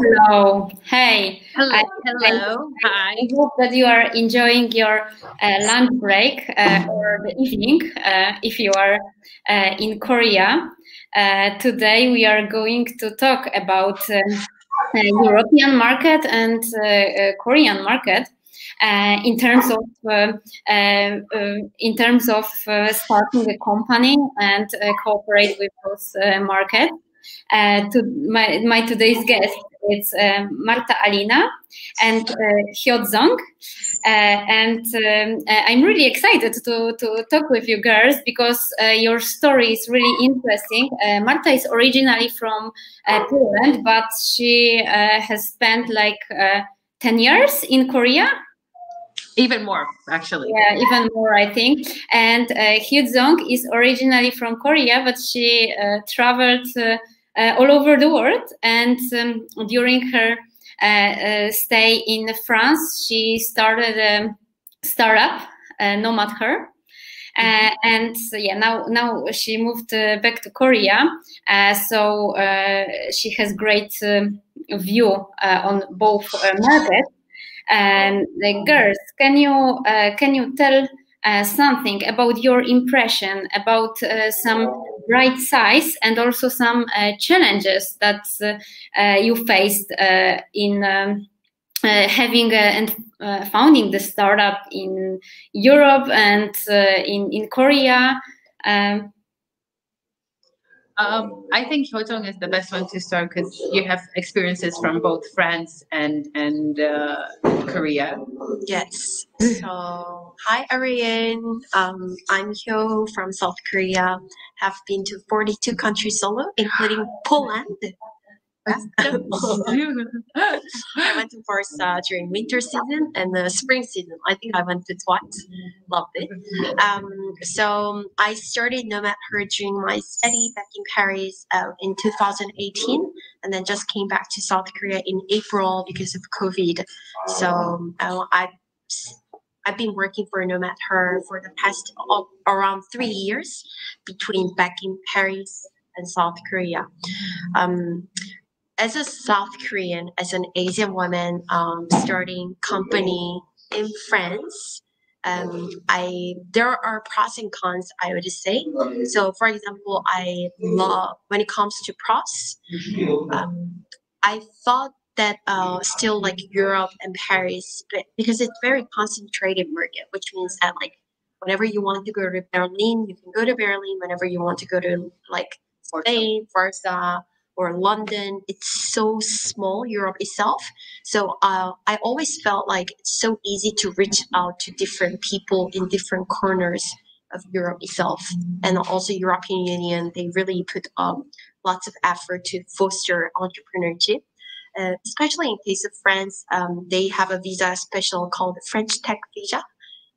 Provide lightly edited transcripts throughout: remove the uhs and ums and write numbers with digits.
Hello. Hey. Hello. Hello. Hi. I hope that you are enjoying your lunch break or the evening if you are in Korea. Today we are going to talk about European market and Korean market in terms of starting a company and cooperate with those markets. To my today's guest, it's Marta, Allina, and Hyojeong. I'm really excited to talk with you girls because your story is really interesting. Marta is originally from Poland, but she has spent like 10 years in Korea. Even more, actually. Yeah, even more, I think. And Hyojeong is originally from Korea, but she traveled all over the world. And during her stay in France, she started a startup, NomadHer. And so, yeah, now she moved back to Korea. So she has great view on both markets. Girls, can you tell something about your impression about some right size and also some challenges that you faced in having and founding the startup in Europe and in Korea? I think Hyojeong is the best one to start because you have experiences from both France and Korea. Yes. So, hi, everyone. I'm Hyo from South Korea. Have been to 42 countries solo, including Poland. I went to Warsaw during winter season and the spring season. I think I went to twice. Loved it. So I started NomadHer during my study back in Paris in 2018, and then just came back to South Korea in April because of COVID. So I've been working for NomadHer for the past around 3 years between back in Paris and South Korea. As a South Korean, as an Asian woman, starting company in France, there are pros and cons, I would say. So, for example, I love when it comes to pros. I thought that still like Europe and Paris, because it's very concentrated market, which means that like whenever you want to go to Berlin, you can go to Berlin. Whenever you want to go to like Spain, Warsaw, or London, it's so small, Europe itself. So I always felt like it's so easy to reach out to different people in different corners of Europe itself. And also European Union, they really put lots of effort to foster entrepreneurship. Especially in case of France, they have a visa special called French Tech Visa.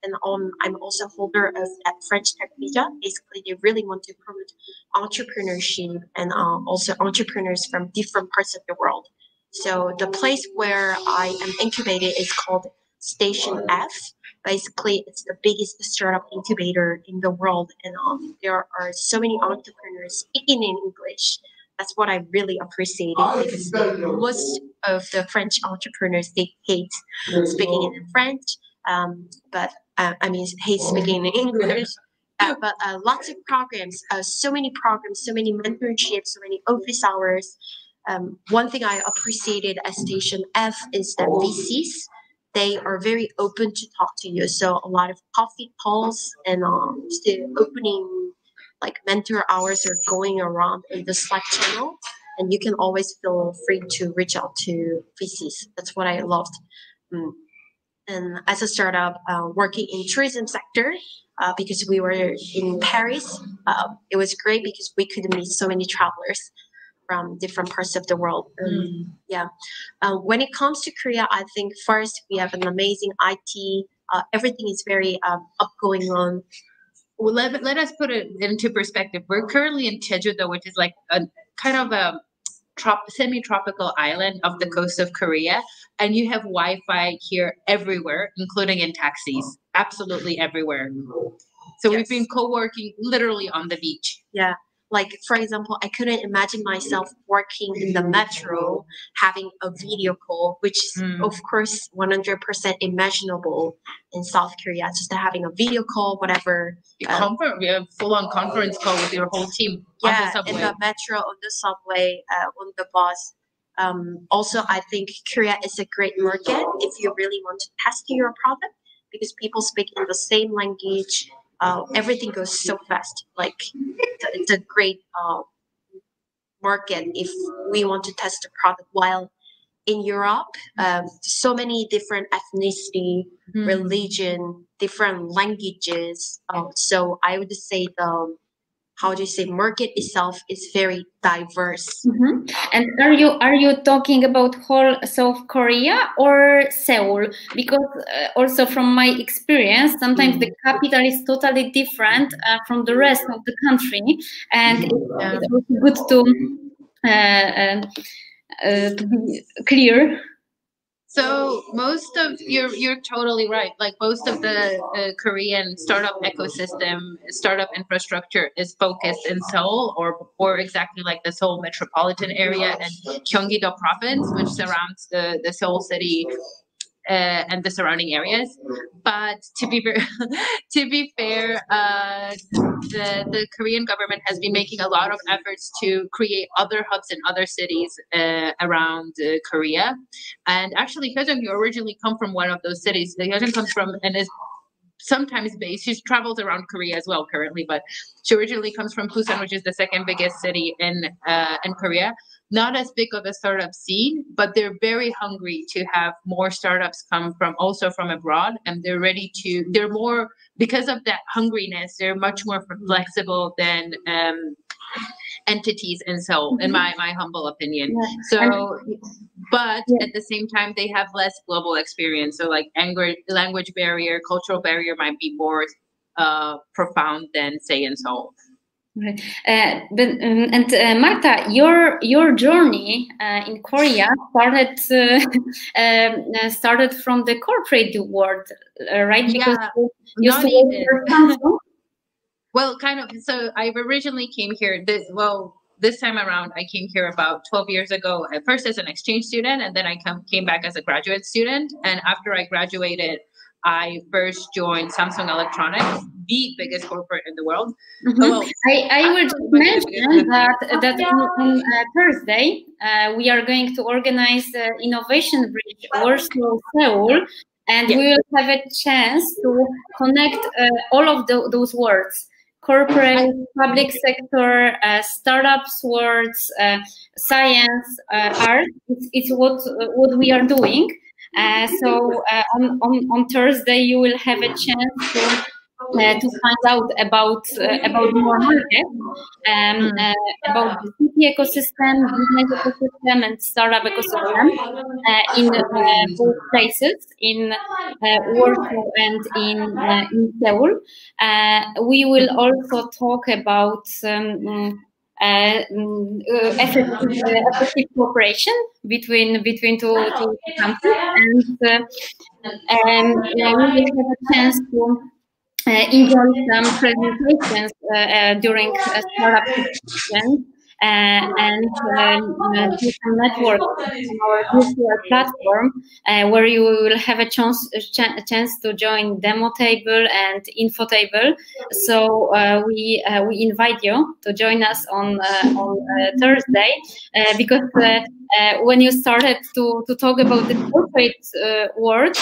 And I'm also holder of that French Tech Visa. Basically, they really want to promote entrepreneurship and also entrepreneurs from different parts of the world. So the place where I am incubated is called Station F. Basically, it's the biggest startup incubator in the world. And there are so many entrepreneurs speaking in English. That's what I really appreciated because most of the French entrepreneurs, they hate speaking in French. But I mean, hate speaking in English. But lots of programs, so many mentorships, so many office hours. One thing I appreciated at Station F is that VCs, they are very open to talk to you. So a lot of coffee calls and still opening like mentor hours are going around in the Slack channel. And you can always feel free to reach out to VCs. That's what I loved. And as a startup working in tourism sector, because we were in Paris, it was great because we could meet so many travelers from different parts of the world. Yeah. When it comes to Korea, I think first we have an amazing IT. Everything is very upgoing on. Well, let us put it into perspective. We're currently in Jeju-do, which is like a kind of a semi-tropical island off the coast of Korea, and you have Wi-Fi here everywhere, including in taxis, absolutely everywhere. So we've been co-working literally on the beach. Yeah, Like, for example, I couldn't imagine myself working in the metro, having a video call, which is, of course, 100% imaginable in South Korea. Just having a video call, whatever. We have full-on conference call with your whole team on the subway. In the metro, on the subway, on the bus. Also, I think Korea is a great market if you really want to test your product, because people speak in the same language. Everything goes so fast. Like, it's a great market if we want to test the product. While in Europe, so many different ethnicity, religion, different languages. So I would say market itself is very diverse. And are you talking about whole South Korea or Seoul? Because also from my experience, sometimes the capital is totally different from the rest of the country, and it's also good to be clear. So most of you're totally right. Like, most of the Korean startup ecosystem, startup infrastructure is focused in Seoul, or exactly like the Seoul metropolitan area and Gyeonggi-do province, which surrounds the Seoul city and the surrounding areas. But to be fair, the Korean government has been making a lot of efforts to create other hubs in other cities around Korea. And actually, Hyojeong, you originally come from one of those cities. Hyojeong comes from and is sometimes based. She's traveled around Korea as well currently, but she originally comes from Busan, which is the second biggest city in Korea. Not as big of a startup scene, but they're very hungry to have more startups come from abroad, and they're more, because of that hungriness, they're much more flexible than entities in Seoul, in my humble opinion. So, but at the same time, they have less global experience. So like language barrier, cultural barrier might be more profound than, say, in Seoul. Right. Marta, your journey in Korea started from the corporate world, right? Because you used to work for Samsung. Well, kind of. So I originally came here. This time around, I came here about 12 years ago. At first as an exchange student, and then I came back as a graduate student. And after I graduated, I first joined Samsung Electronics, the biggest corporate in the world. I will just mention that on Thursday we are going to organize the Innovation Bridge Warsaw-Seoul, and we will have a chance to connect all of those words: corporate, public sector, startups words, science, art. It's what we are doing. So on Thursday you will have a chance to find out about more market, about the city ecosystem, business ecosystem, and startup ecosystem in both places, in Warsaw and in Seoul. We will also talk about effective cooperation between two countries, and we will have a chance to enjoy some presentations during startup sessions and do some network on our virtual platform, where you will have a chance to join demo table and info table. So we invite you to join us on Thursday, because when you started to talk about the corporate world,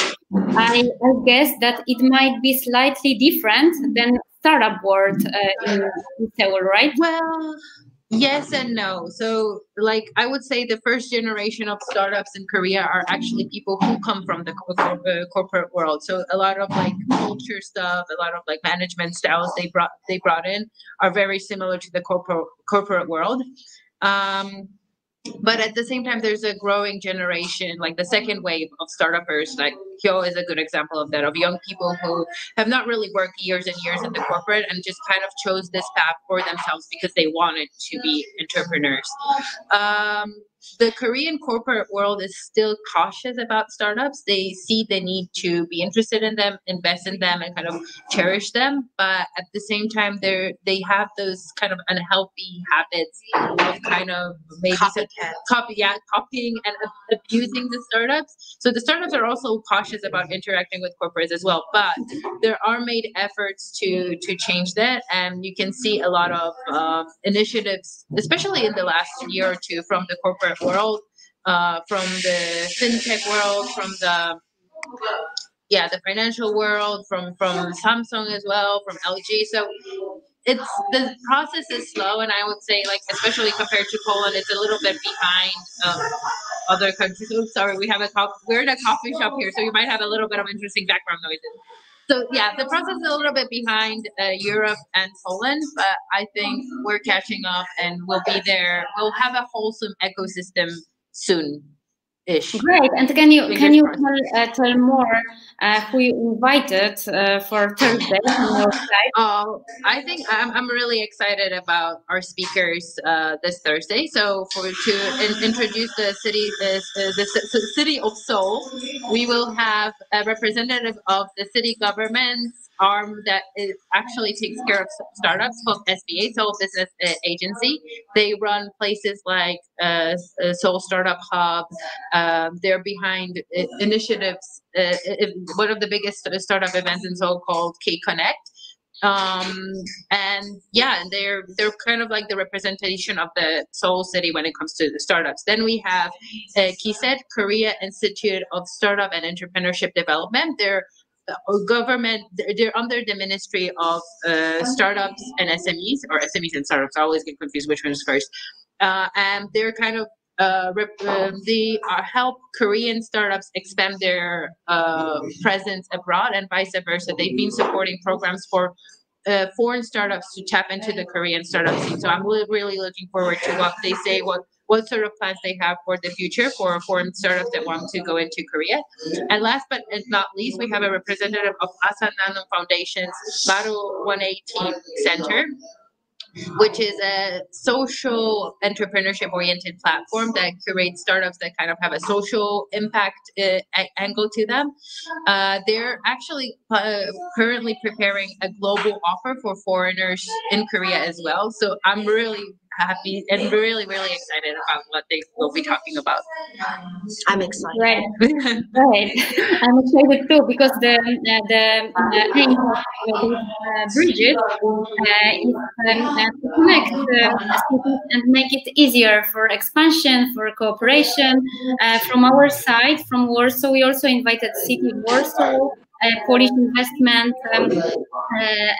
I guess that it might be slightly different than startup world in Seoul, right? Well, yes and no. So, like, I would say the first generation of startups in Korea are actually people who come from the corporate world. So a lot of like culture stuff, a lot of like management styles they brought in are very similar to the corporate world. But at the same time, there's a growing generation, like the second wave of startuppers. Like Hyo is a good example of that, of young people who have not really worked years and years in the corporate and just kind of chose this path for themselves because they wanted to be entrepreneurs. the Korean corporate world is still cautious about startups. They see the need to be interested in them, invest in them, and kind of cherish them. But at the same time, they have those kind of unhealthy habits of kind of maybe copying and abusing the startups. So the startups are also cautious about interacting with corporates as well. But there are made efforts to change that, and you can see a lot of initiatives, especially in the last year or two, from the corporate world, from the fintech world, from the financial world, from Samsung as well, from LG. So the process is slow, and I would say, like, especially compared to Poland, it's a little bit behind other countries. Oh, sorry, we're in a coffee shop here, so you might have a little bit of interesting background noises. So yeah, the process is a little bit behind Europe and Poland, but I think we're catching up, and we'll be there. We'll have a wholesome ecosystem soon-ish. Great. And can you tell more who you invited for Thursday on your side? I think I'm really excited about our speakers this Thursday. So to introduce the city of Seoul, we will have a representative of the city government's arm that actually takes care of startups, called SBA, Seoul Business Agency. They run places like Seoul Startup Hub. They're behind initiatives. One of the biggest startup events in Seoul called K Connect. And they're kind of like the representation of the Seoul city when it comes to the startups. Then we have KISET, Korea Institute of Startup and Entrepreneurship Development. They're they're under the Ministry of Startups and SMEs, or SMEs and Startups. I always get confused which one is first. And they're kind of they help Korean startups expand their presence abroad and vice versa. They've been supporting programs for foreign startups to tap into the Korean startup scene. So I'm really looking forward to what they say, what sort of plans they have for the future for foreign startups that want to go into Korea. And last but not least, we have a representative of Asan Nanum Foundation's Maru 118 Center, which is a social entrepreneurship oriented platform that curates startups that kind of have a social impact angle to them. They're actually currently preparing a global offer for foreigners in Korea as well. So I'm really happy and really excited about what they will be talking about. I'm excited. Right. I'm excited too, because the aim of these bridges is to connect cities and make it easier for expansion, for cooperation. From our side, from Warsaw, we also invited City of Warsaw, Polish investment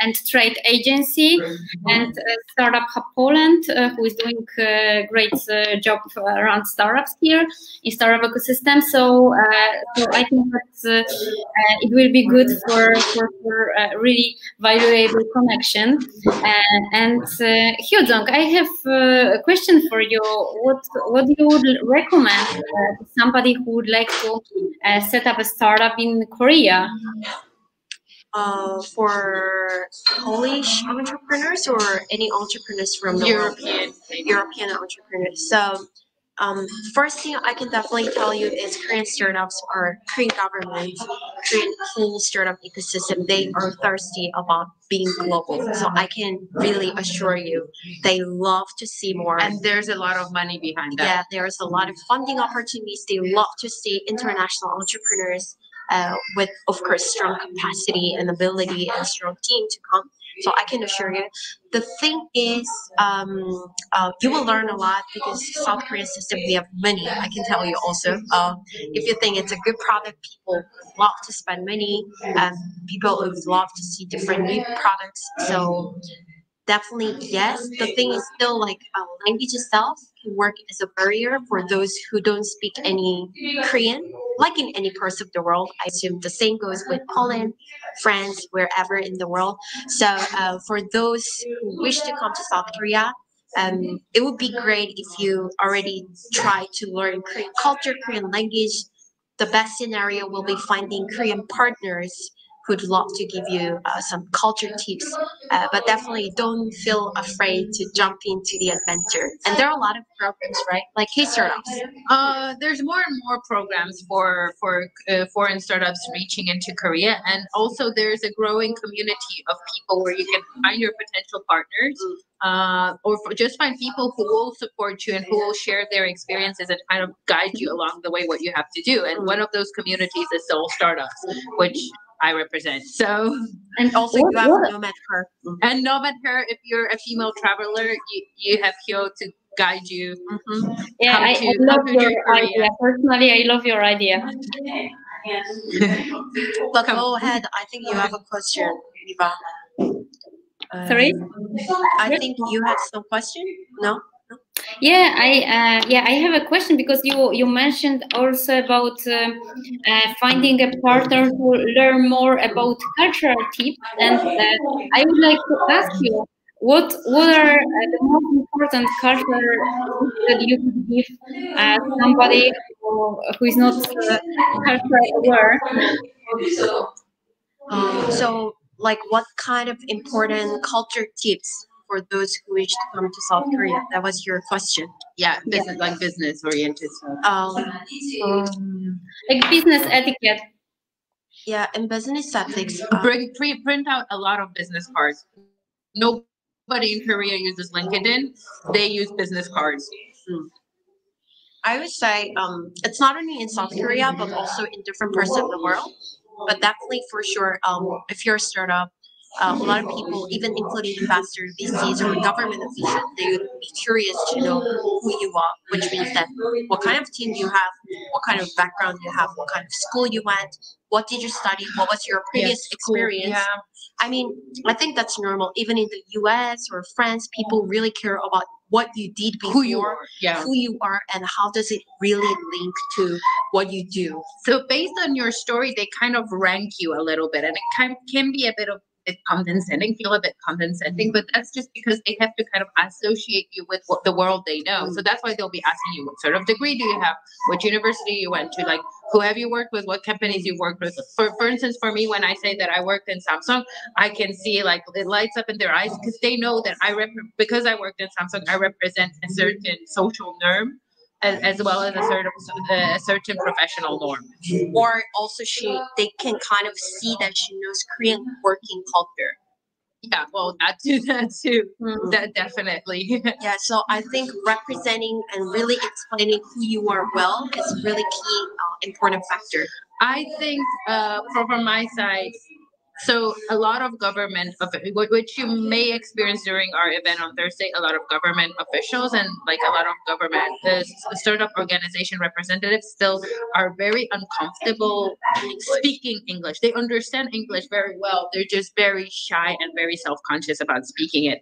and trade agency, and Startup Hub Poland, who is doing a great job around startups here in startup ecosystem. So I think that it will be good for really valuable connection. And Hyojeong, I have a question for you. What you would recommend to somebody who would like to set up a startup in Korea? For Polish entrepreneurs or any entrepreneurs from the European entrepreneurs. So first thing I can definitely tell you is Korean startups or Korean government, Korean whole startup ecosystem, they are thirsty about being global. So I can really assure you, they love to see more. And there's a lot of money behind that. Yeah, there's a lot of funding opportunities. They love to see international entrepreneurs with, of course, strong capacity and ability and strong team to come. So I can assure you, the thing is, you will learn a lot, because South Korean system, we have money. I can tell you also, if you think it's a good product, people love to spend money. People love to see different new products. So definitely, yes. The thing is still, like, language itself can work as a barrier for those who don't speak any Korean, like in any parts of the world. I assume the same goes with Poland, France, wherever in the world. So for those who wish to come to South Korea, it would be great if you already try to learn Korean culture, Korean language. The best scenario will be finding Korean partners who'd love to give you some culture tips. But definitely don't feel afraid to jump into the adventure. And there are a lot of programs, right? Like Hey Startups. There's more and more programs for foreign startups reaching into Korea, and also there's a growing community of people where you can find your potential partners, just find people who will support you and who will share their experiences and kind of guide you along the way what you have to do. And one of those communities is Seoul Startups, which I represent. So, and also you have NomadHer. And NomadHer, if you're a female traveler, you have Hyo to guide you. Yeah, I love your idea. Personally, I love your idea. But go ahead. I think you have a question, Eva. Sorry? I think you had some question. No? Yeah, I have a question, because you mentioned also about finding a partner to learn more about cultural tips, and I would like to ask you, what are the most important cultural tips that you could give somebody who is not culturally aware? So, like, what kind of important culture tips for those who wish to come to South Korea? That was your question. Yeah, business, like business oriented stuff. Like business etiquette. Yeah, and business ethics. Print out a lot of business cards. Nobody in Korea uses LinkedIn. They use business cards. I would say it's not only in South Korea, but also in different parts of the world. But definitely, for sure, if you're a startup, a lot of people, even including investors, VCs, or government officials, they would be curious to know who you are, which means that what kind of team you have, what kind of background you have, what kind of school you went, what did you study, what was your previous experience. Yeah. I mean, I think that's normal. Even in the US or France, people really care about what you did before, who you are, and how does it really link to what you do. So based on your story, they kind of rank you a little bit, and it can be a bit condescending, feel a bit condescending, but that's just because they have to kind of associate you with the world they know. So that's why they'll be asking you, what sort of degree do you have, what university you went to, like who have you worked with, what companies you worked with. For instance, for me, when I say that I worked in Samsung, I can see like it lights up in their eyes, because they know that because I worked in Samsung, I represent a certain social norm, as well as a certain professional norm. Or also they can kind of see that she knows Korean working culture. Yeah, well, that too. That definitely. Yeah, so I think representing and really explaining who you are well is a really key important factor. I think from my side, so a lot of government, which you may experience during our event on Thursday, a lot of government officials and like a lot of government startup organization representatives still are very uncomfortable speaking English. They understand English very well. They're just very shy and very self-conscious about speaking it.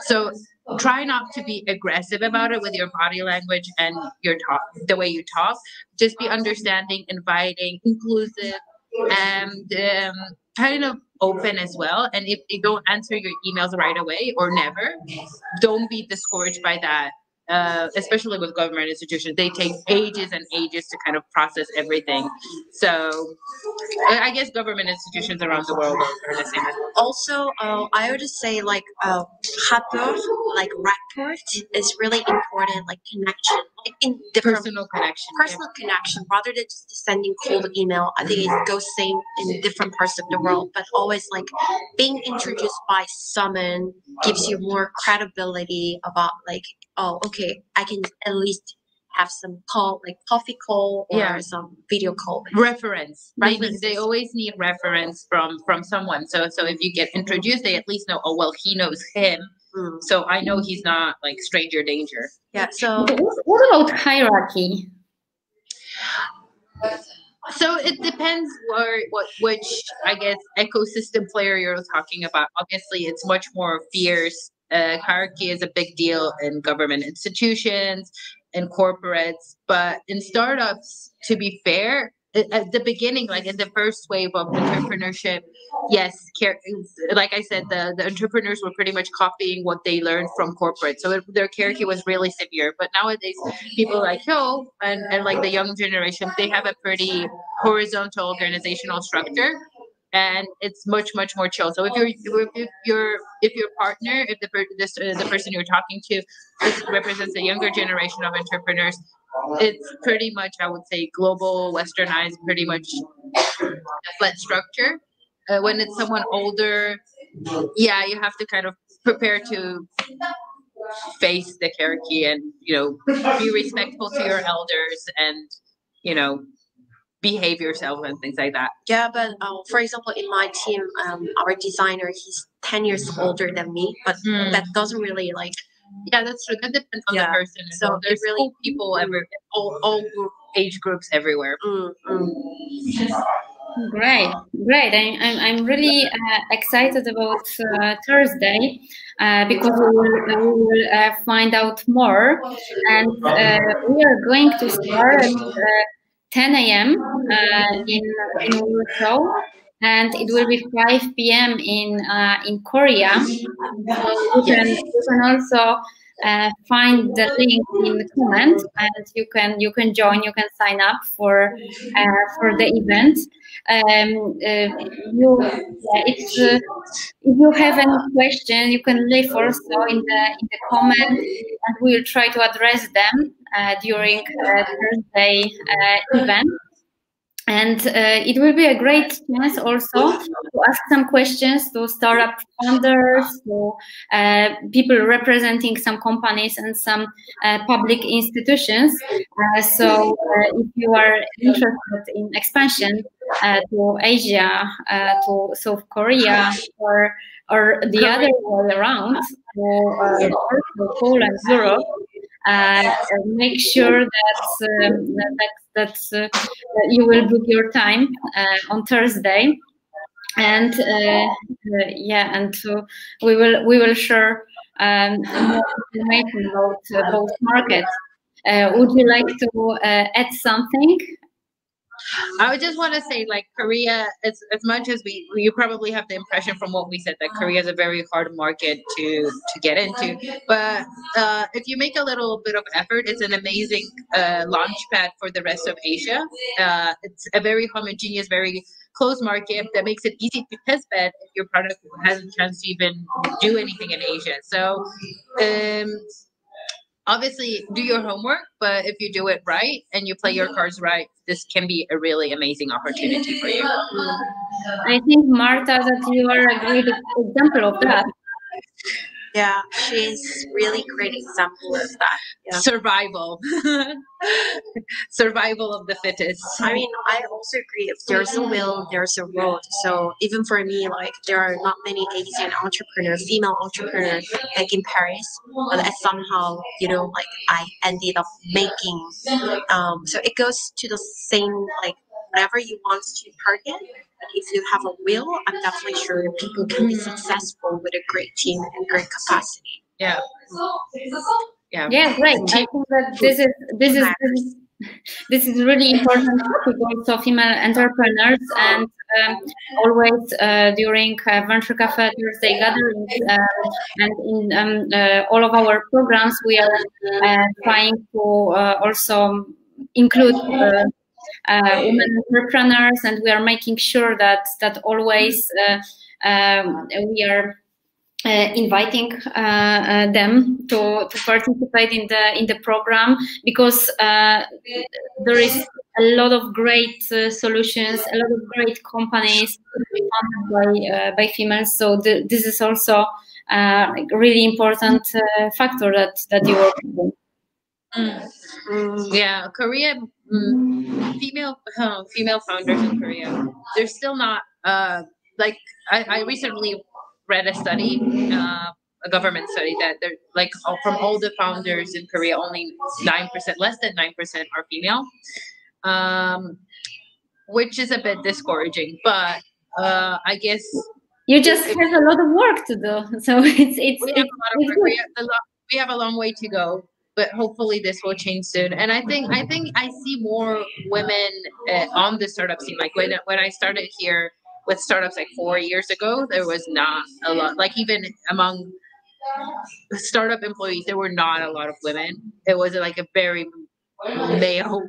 So try not to be aggressive about it with your body language and your talk, the way you talk. Just be understanding, inviting, inclusive, and kind of open as well. And if they don't answer your emails right away or never, don't be discouraged by that. Especially with government institutions, they take ages and ages to kind of process everything. So I guess government institutions around the world are the same. Also, I would just say like rapport, like rapport is really important, like connection, like in different personal connection, rather than just sending cold email. I think it goes same in different parts of the world, but always like being introduced by someone gives you more credibility about like, oh, okay, I can at least have some call, like coffee call or some video call. Reference. They always need reference from someone. So if you get introduced, they at least know, oh, well, he knows him. So I know he's not like stranger danger. Yeah. So what about hierarchy? So it depends which I guess ecosystem player you're talking about. Obviously, it's much more fierce. Hierarchy is a big deal in government institutions and corporates, but in startups, to be fair, at the beginning, like in the first wave of entrepreneurship, yes, like I said, the entrepreneurs were pretty much copying what they learned from corporate. So their hierarchy was really severe. But nowadays, people like Hyo and like the young generation, they have a pretty horizontal organizational structure. and it's much more chill. So if your partner, if the person you're talking to represents a younger generation of entrepreneurs, it's pretty much, I would say, global, westernized, pretty much flat structure. When it's someone older, yeah, you have to kind of prepare to face the hierarchy and, be respectful to your elders and, behave yourself and things like that. Yeah, but for example, in my team, our designer, he's 10 years older than me, but that doesn't really like. Yeah, that's true. That depends on the person. So there's really cool people all age groups everywhere. Great. I'm really excited about Thursday because we will find out more, and we are going to start at 10 a.m. In Warsaw, and it will be 5 p.m. in Korea. So you can also find the link in the comment, and you can join. You can sign up for the event. If you have any question, you can leave also in the comment, and we will try to address them during Thursday event. And it will be a great chance also to ask some questions to startup founders, to people representing some companies and some public institutions. So if you are interested in expansion to Asia, to South Korea, or the other way around, to Poland, Europe, make sure that you will book your time on Thursday, and we will share more information about both markets. Would you like to add something? I would just want to say, like, Korea, as much as you probably have the impression from what we said that Korea is a very hard market to get into, but if you make a little bit of effort, it's an amazing launch pad for the rest of Asia. It's a very homogeneous, very closed market that makes it easy to test bed if your product has a chance to even do anything in Asia. So obviously do your homework, but if you do it right and you play your cards right, this can be a really amazing opportunity for you. I think, Marta, that you are a great example of that. Yeah, she's really great example of that. Yeah. Survival. Survival of the fittest. I mean, I also agree. If there's a will, there's a road. So even for me, like, there are not many Asian entrepreneurs, female entrepreneurs, like in Paris, but somehow, like, I ended up making. So it goes to the same, like, whatever you want to target. But if you have a will, I'm definitely sure people can be successful with a great team and great capacity. Yeah. Yeah, great. I think that this is really important topic also, female entrepreneurs, and always during Venture Café Thursday gatherings and in all of our programs, we are trying to also include women entrepreneurs, and we are making sure that always we are inviting them to participate in the program, because there is a lot of great solutions, a lot of great companies founded by females. So this is also a really important factor that you are doing. Yeah, Korea, female founders in Korea, they're still not like, I recently read a study, a government study, that they're like, from all the founders in Korea, only 9%, less than 9% are female, which is a bit discouraging. But I guess you just have a lot of work to do. So we have a long way to go. But hopefully this will change soon. And I think I see more women on the startup scene. Like when I started here with startups like 4 years ago, there was not a lot. Like even among startup employees, there were not a lot of women. It was like a very male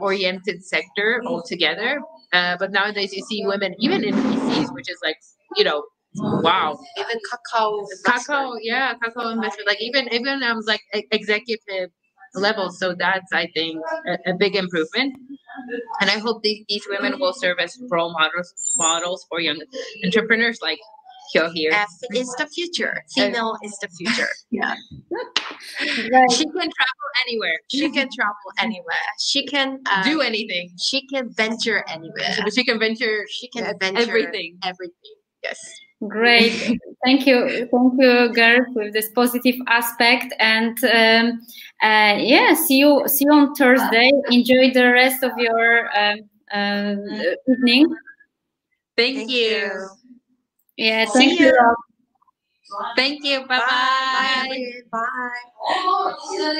oriented sector altogether. But nowadays you see women even in VCs, which is like, you know, wow. Even cacao investment. Like even like executive level. So that's, I think, a big improvement. And I hope these women will serve as role models for young entrepreneurs like Hyo here. F is the future. Female is the future. Yeah. Right. She can travel anywhere. She can travel anywhere. She can do anything. She can venture anywhere. She can venture. Everything. Everything. Yes. Great. Thank you, Gersh, with this positive aspect. And yeah, see you on Thursday. Enjoy the rest of your evening. Thank you. Yeah, thank you. Thank you. Bye-bye. Bye.